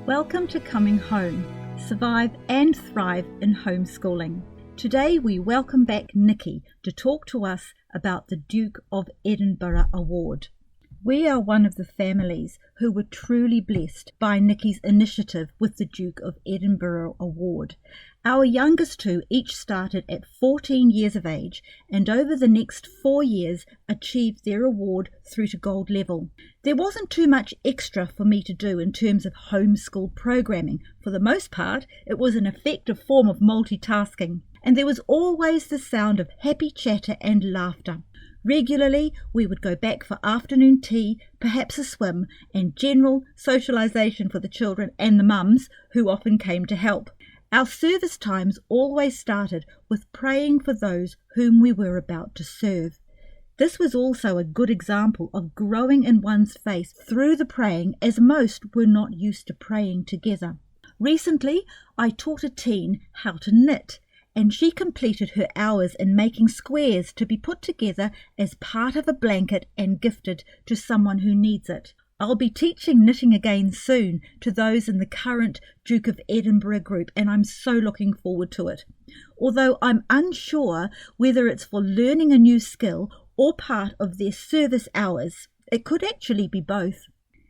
Welcome to Coming Home, Survive and Thrive in Homeschooling. Today we welcome back Nicky to talk to us about the Duke of Edinburgh Award. We are one of the families who were truly blessed by Nicky's initiative with the Duke of Edinburgh Award. Our youngest two each started at 14 years of age and over the next 4 years achieved their award through to gold level. There wasn't too much extra for me to do in terms of homeschool programming. For the most part, it was an effective form of multitasking, and there was always the sound of happy chatter and laughter. Regularly, we would go back for afternoon tea, perhaps a swim, and general socialisation for the children and the mums, who often came to help. Our service times always started with praying for those whom we were about to serve. This was also a good example of growing in one's faith through the praying, as most were not used to praying together. Recently, I taught a teen how to knit, and she completed her hours in making squares to be put together as part of a blanket and gifted to someone who needs it. I'll be teaching knitting again soon to those in the current Duke of Edinburgh group, and I'm so looking forward to it. Although I'm unsure whether it's for learning a new skill or part of their service hours. It could actually be both.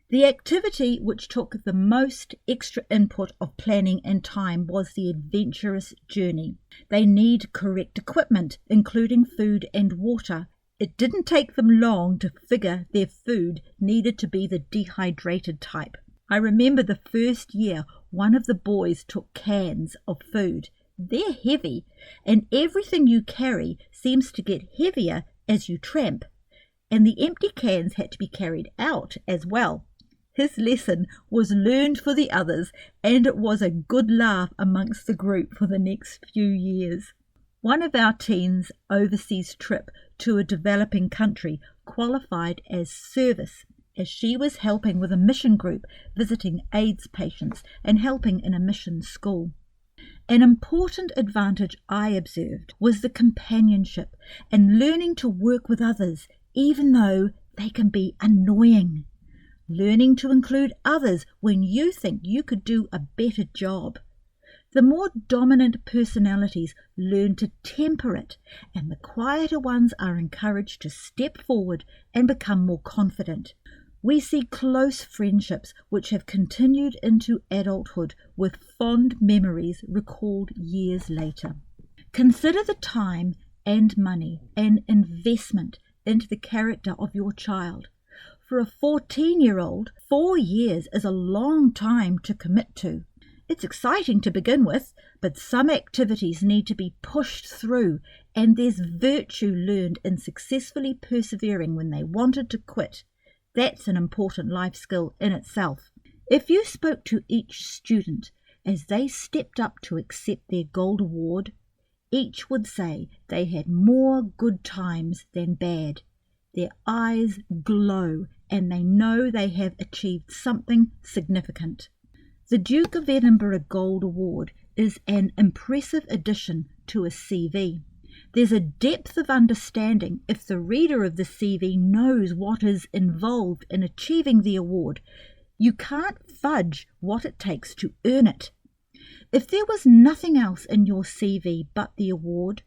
The activity which took the most extra input of planning and time was the adventurous journey. They need correct equipment, including food and water. It didn't take them long to figure their food needed to be the dehydrated type. I remember the first year one of the boys took cans of food. They're heavy, and everything you carry seems to get heavier as you tramp. And the empty cans had to be carried out as well. His lesson was learned for the others, and it was a good laugh amongst the group for the next few years. One of our teens' overseas trip to a developing country qualified as service, as she was helping with a mission group visiting AIDS patients and helping in a mission school. An important advantage I observed was the companionship and learning to work with others, even though they can be annoying. Learning to include others when you think you could do a better job. The more dominant personalities learn to temper it, and the quieter ones are encouraged to step forward and become more confident. We see close friendships which have continued into adulthood with fond memories recalled years later. Consider the time and money and investment into the character of your child. For a 14-year-old, 4 years is a long time to commit to. It's exciting to begin with, but some activities need to be pushed through, and there's virtue learned in successfully persevering when they wanted to quit. That's an important life skill in itself. If you spoke to each student as they stepped up to accept their gold award, each would say they had more good times than bad. Their eyes glow, and they know they have achieved something significant. The Duke of Edinburgh Gold Award is an impressive addition to a CV. There's a depth of understanding if the reader of the CV knows what is involved in achieving the award. You can't fudge what it takes to earn it. If there was nothing else in your CV but the award,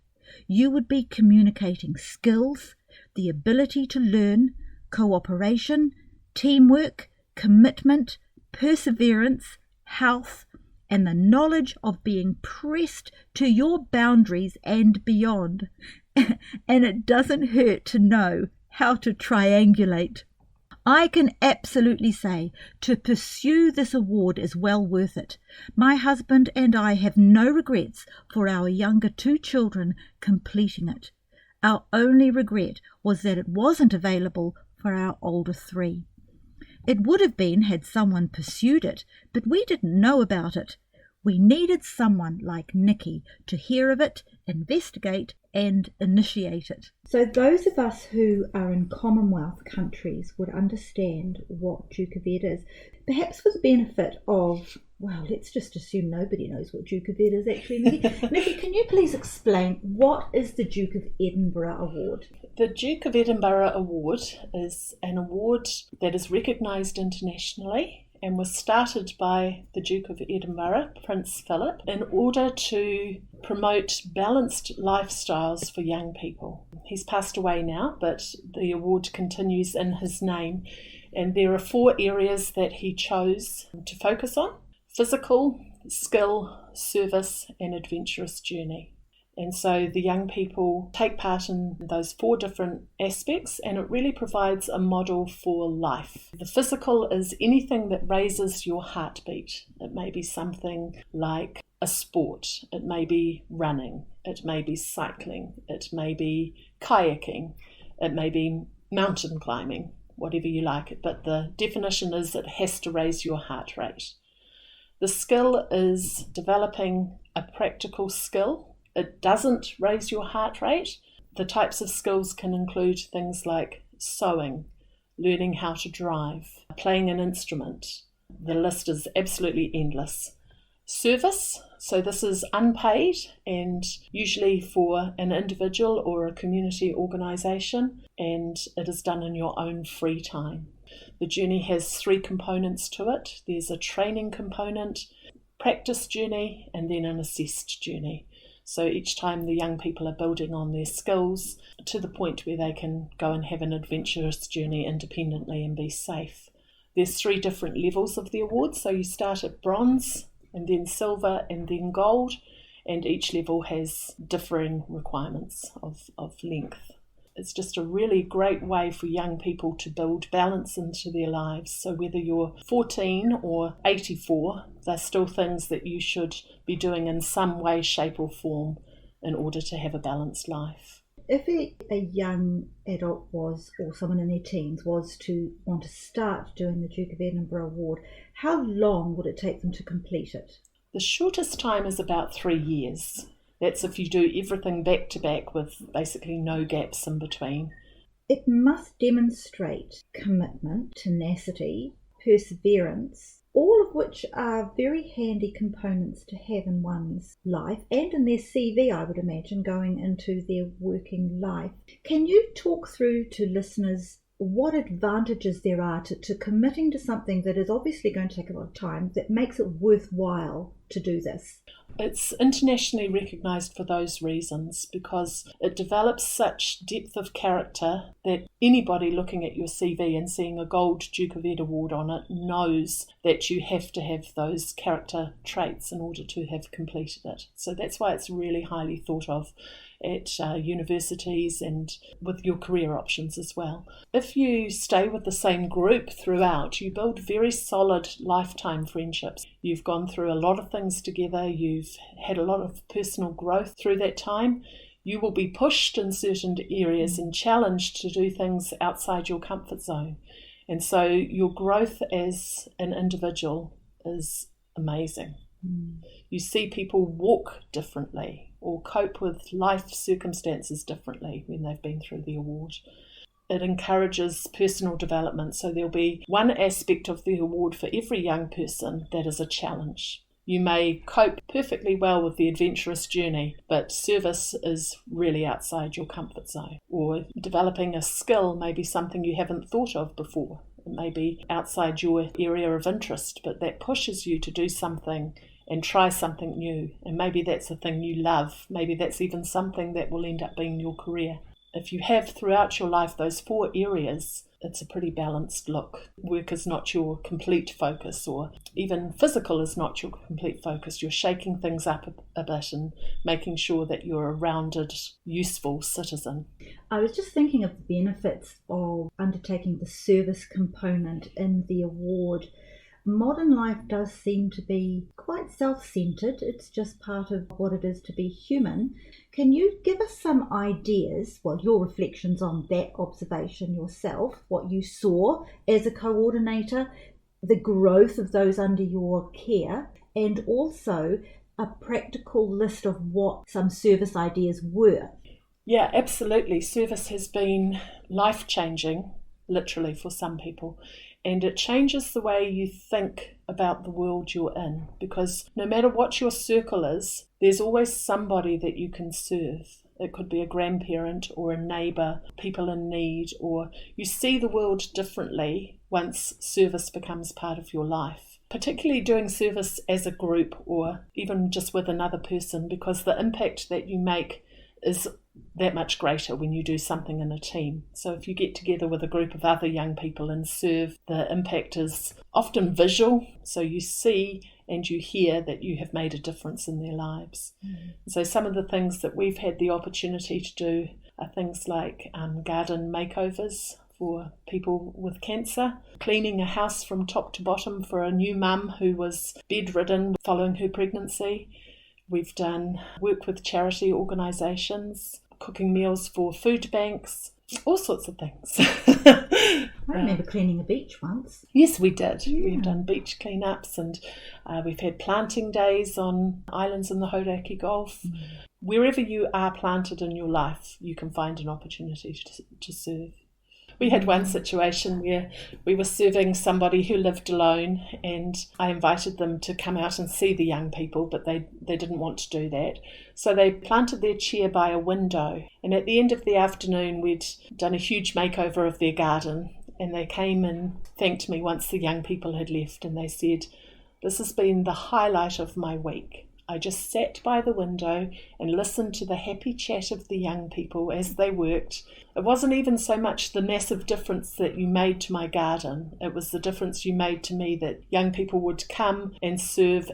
you would be communicating skills, the ability to learn, cooperation, teamwork, commitment, perseverance, health, and the knowledge of being pressed to your boundaries and beyond. And it doesn't hurt to know how to triangulate. I can absolutely say to pursue this award is well worth it. My husband and I have no regrets for our younger 2 children completing it. Our only regret was that it wasn't available for our older 3. It would have been had someone pursued it, but we didn't know about it. We needed someone like Nicky to hear of it, investigate and initiate it. So those of us who are in Commonwealth countries would understand what Duke of Ed is. Perhaps for the benefit of, well, let's just assume nobody knows what Duke of Ed is actually. Nicky, can you please explain what is the Duke of Edinburgh Award? The Duke of Edinburgh Award is an award that is recognised internationally and was started by the Duke of Edinburgh, Prince Philip, in order to promote balanced lifestyles for young people. He's passed away now, but the award continues in his name, and there are 4 areas that he chose to focus on: physical, skill, service, and adventurous journey. And so the young people take part in those 4 different aspects, and it really provides a model for life. The physical is anything that raises your heartbeat. It may be something like a sport, it may be running, it may be cycling, it may be kayaking, it may be mountain climbing, whatever you like it. But the definition is it has to raise your heart rate. The skill is developing a practical skill. It doesn't raise your heart rate. The types of skills can include things like sewing, learning how to drive, playing an instrument. The list is absolutely endless. Service, so this is unpaid and usually for an individual or a community organisation, and it is done in your own free time. The journey has 3 components to it. There's a training component, practice journey, and then an assessed journey. So each time the young people are building on their skills to the point where they can go and have an adventurous journey independently and be safe. There's 3 different levels of the award. So you start at bronze, and then silver, and then gold, and each level has differing requirements of length. It's just a really great way for young people to build balance into their lives. So whether you're 14 or 84, they're still things that you should be doing in some way, shape or form in order to have a balanced life. If a young adult was, or someone in their teens, was to want to start doing the Duke of Edinburgh Award, how long would it take them to complete it? The shortest time is about 3 years. That's if you do everything back to back with basically no gaps in between. It must demonstrate commitment, tenacity, perseverance, all of which are very handy components to have in one's life and in their CV, I would imagine, going into their working life. Can you talk through to listeners what advantages there are to committing to something that is obviously going to take a lot of time, that makes it worthwhile to do this? It's internationally recognised for those reasons, because it develops such depth of character that anybody looking at your CV and seeing a gold Duke of Ed award on it knows that you have to have those character traits in order to have completed it. So that's why it's really highly thought of at universities and with your career options as well. If you stay with the same group throughout, you build very solid lifetime friendships. You've gone through a lot of things together, you've had a lot of personal growth through that time. You will be pushed in certain areas and challenged to do things outside your comfort zone. And so your growth as an individual is amazing. You see people walk differently or cope with life circumstances differently when they've been through the award. It encourages personal development, so there'll be one aspect of the award for every young person that is a challenge. You may cope perfectly well with the adventurous journey, but service is really outside your comfort zone. Or developing a skill may be something you haven't thought of before. It may be outside your area of interest, but that pushes you to do something and try something new. And maybe that's a thing you love. Maybe that's even something that will end up being your career. If you have throughout your life those 4 areas, it's a pretty balanced look. Work is not your complete focus, or even physical is not your complete focus. You're shaking things up a bit and making sure that you're a rounded, useful citizen. I was just thinking of the benefits of undertaking the service component in the award. Modern life does seem to be quite self-centred. It's just part of what it is to be human. Can you give us some ideas, your reflections on that observation yourself, what you saw as a coordinator, the growth of those under your care, and also a practical list of what some service ideas were? Yeah, absolutely. Service has been life-changing, literally, for some people. And it changes the way you think about the world you're in, because no matter what your circle is, there's always somebody that you can serve. It could be a grandparent or a neighbour, people in need, or you see the world differently once service becomes part of your life. Particularly doing service as a group or even just with another person, because the impact that you make is that much greater when you do something in a team. So if you get together with a group of other young people and serve, the impact is often visual. So you see and you hear that you have made a difference in their lives. So some of the things that we've had the opportunity to do are things like garden makeovers for people with cancer, cleaning a house from top to bottom for a new mum who was bedridden following her pregnancy. We've done work with charity organisations, cooking meals for food banks, all sorts of things. I remember cleaning a beach once. Yes, we did. Yeah. We've done beach cleanups and we've had planting days on islands in the Hauraki Gulf. Wherever you are planted in your life, you can find an opportunity to serve. We had one situation where we were serving somebody who lived alone, and I invited them to come out and see the young people, but they didn't want to do that. So they planted their chair by a window, and at the end of the afternoon we'd done a huge makeover of their garden, and they came and thanked me once the young people had left, and they said, "This has been the highlight of my week. I just sat by the window and listened to the happy chat of the young people as they worked. It wasn't even so much the massive difference that you made to my garden. It was the difference you made to me that young people would come and serve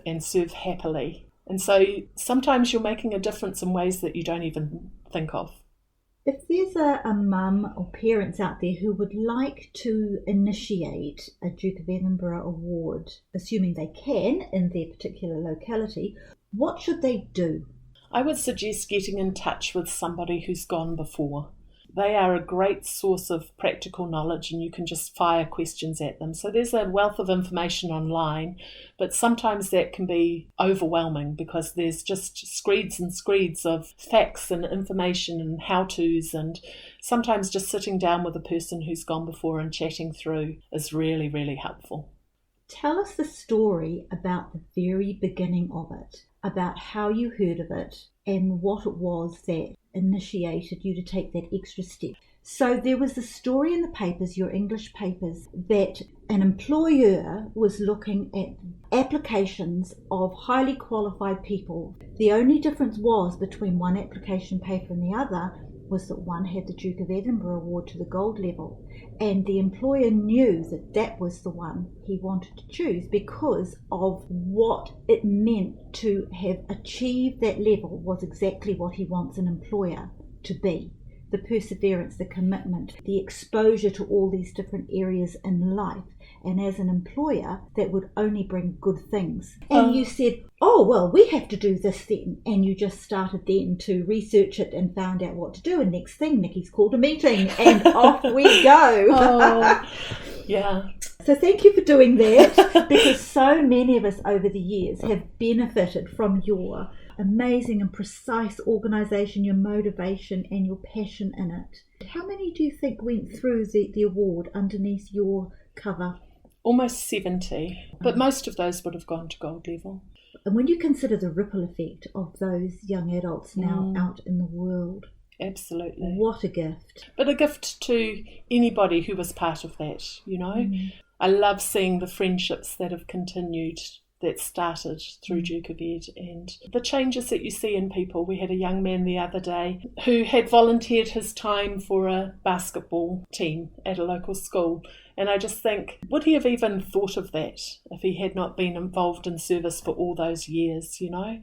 happily." And so sometimes you're making a difference in ways that you don't even think of. If there's a mum or parents out there who would like to initiate a Duke of Edinburgh Award, assuming they can in their particular locality, what should they do? I would suggest getting in touch with somebody who's gone before. They are a great source of practical knowledge, and you can just fire questions at them. So there's a wealth of information online, but sometimes that can be overwhelming because there's just screeds and screeds of facts and information and how-tos, and sometimes just sitting down with a person who's gone before and chatting through is really, really helpful. Tell us the story about the very beginning of it, about how you heard of it and what it was that initiated you to take that extra step. So there was the story in the papers, your English papers, that an employer was looking at applications of highly qualified people. The only difference was between one application paper and the other was that one had the Duke of Edinburgh Award to the gold level, and the employer knew that that was the one he wanted to choose because of what it meant to have achieved that level was exactly what he wants an employer to be. The perseverance, the commitment, the exposure to all these different areas in life. And as an employer, that would only bring good things. And you said, oh, well, we have to do this then. And you just started then to research it and found out what to do. And next thing, Nicky's called a meeting and off we go. Yeah. So thank you for doing that, because so many of us over the years have benefited from your amazing and precise organisation, your motivation and your passion in it. How many do you think went through the award underneath your cover? Almost 70, but most of those would have gone to gold level. And when you consider the ripple effect of those young adults now out in the world, absolutely, what a gift. But a gift to anybody who was part of that, you know. I love seeing the friendships that have continued, that started through Duke of Ed, and the changes that you see in people. We had a young man the other day who had volunteered his time for a basketball team at a local school, and I just think, would he have even thought of that if he had not been involved in service for all those years, you know?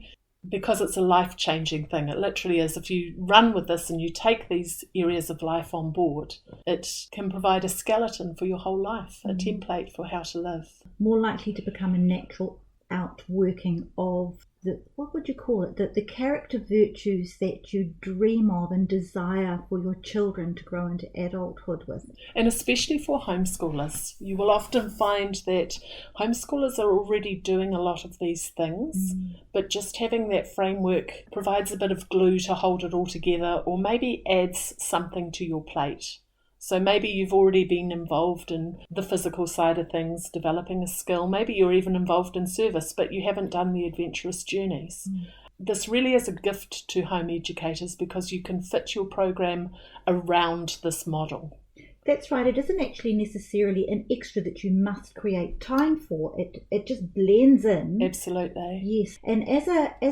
Because it's a life-changing thing. It literally is. If you run with this and you take these areas of life on board, it can provide a skeleton for your whole life, a template for how to live. More likely to become a natural outworking of the, what would you call it, the character virtues that you dream of and desire for your children to grow into adulthood with. And especially for homeschoolers, you will often find that homeschoolers are already doing a lot of these things, but just having that framework provides a bit of glue to hold it all together, or maybe adds something to your plate. So maybe you've already been involved in the physical side of things, developing a skill. Maybe you're even involved in service, but you haven't done the adventurous journeys. this really is a gift to home educators because you can fit your program around this model. That's right. It isn't actually necessarily an extra that you must create time for. It just blends in. Absolutely. Yes. And as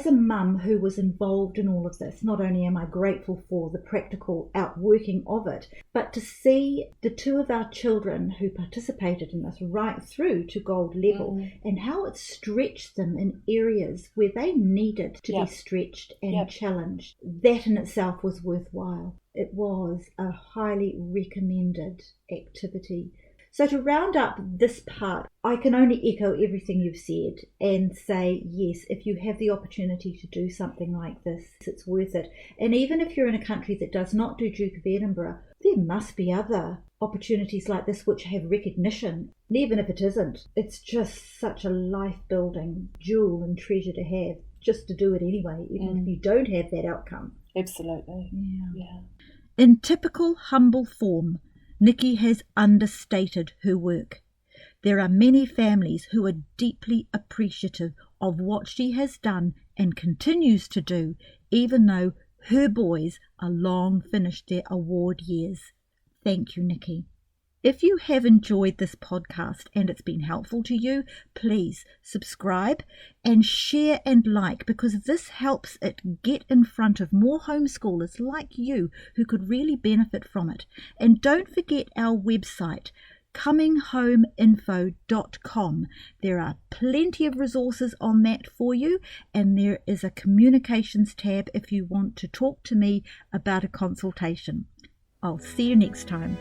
a mum who was involved in all of this, not only am I grateful for the practical outworking of it, but to see the two of our children who participated in this right through to gold level and how it stretched them in areas where they needed to be stretched and challenged. That in itself was worthwhile. It was a highly recommended activity. So to round up this part, I can only echo everything you've said and say, yes, if you have the opportunity to do something like this, it's worth it. And even if you're in a country that does not do Duke of Edinburgh, there must be other opportunities like this which have recognition. And even if it isn't, it's just such a life-building jewel and treasure to have, just to do it anyway, even if you don't have that outcome. Absolutely. Yeah. In typical humble form, Nicky has understated her work. There are many families who are deeply appreciative of what she has done and continues to do, even though her boys are long finished their award years. Thank you, Nicky. If you have enjoyed this podcast and it's been helpful to you, please subscribe and share and like, because this helps it get in front of more homeschoolers like you who could really benefit from it. And don't forget our website, cominghomeinfo.com. There are plenty of resources on that for you, and there is a communications tab if you want to talk to me about a consultation. I'll see you next time.